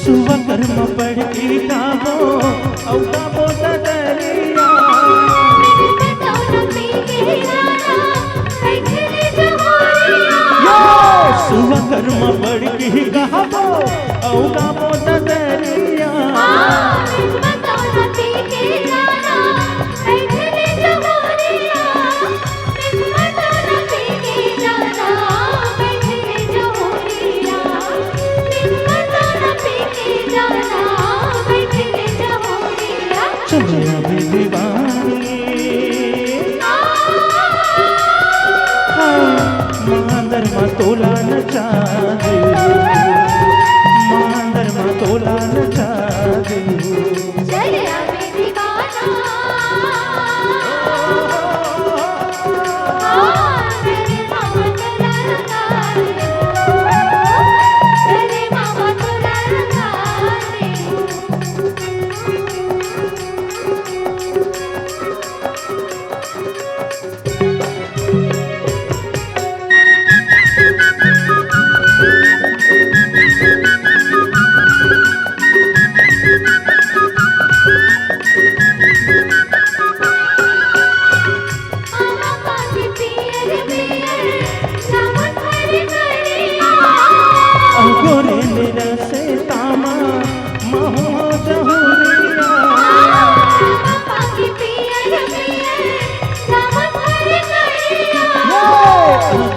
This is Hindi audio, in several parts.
सुबह कर्म पढ़ की गावो औ गावो दरिया सुबह कर्म पढ़ की गावो औ गावो दरिया चले अभी दीवानी मांदर मा तोला नचा दे मांदर मा तोला नचा दे चले अभी दीवाना मेरे मामा तोला लगा मेरे मामा तोला लगा गोरे मेरा से तामा महुआ जहुरिया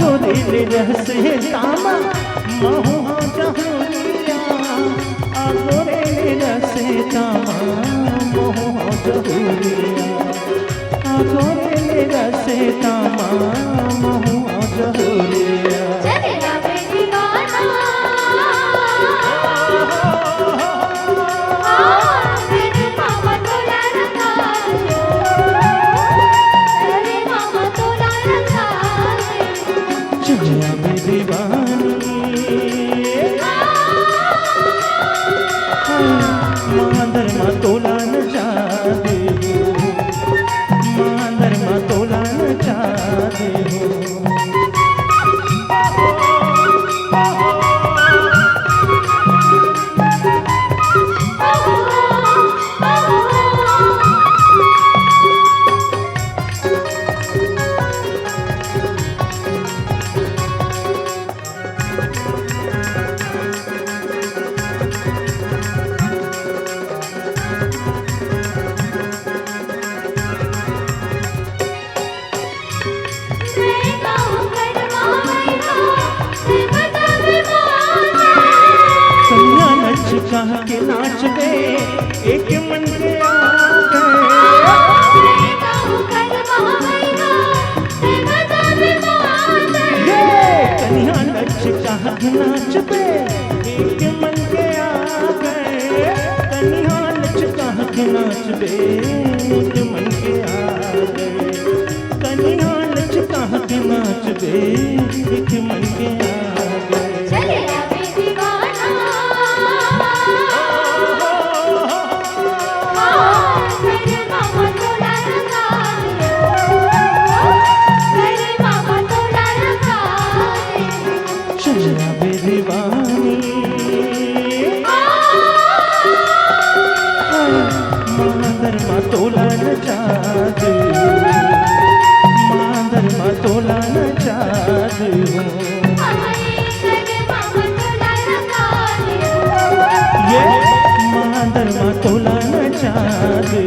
गोरे मेरा से तामा महुआ जहुरिया गोरे मेरा से तामा महुआ जहुरिया गोरे मेरा से तामा महुआ जहुरिया चलिया में दीवानी मांदर मा तोला नचा दे मांदर मा तोला नचा दे कह के नाच दे एक मन के आ कन्या नच कह के नाच दे एक मन के आ गए कन्या नच कह के नाच दे एक मन के आ गए कन्या नच कह के नाच दे एक मन के आ गए चलिया बे दीवानी मांदर मा तोला नचा दे मांदर मा तोला नचा दे ये मांदर मा तोला नचा दे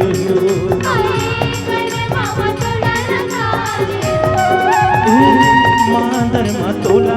मांदर मा तोला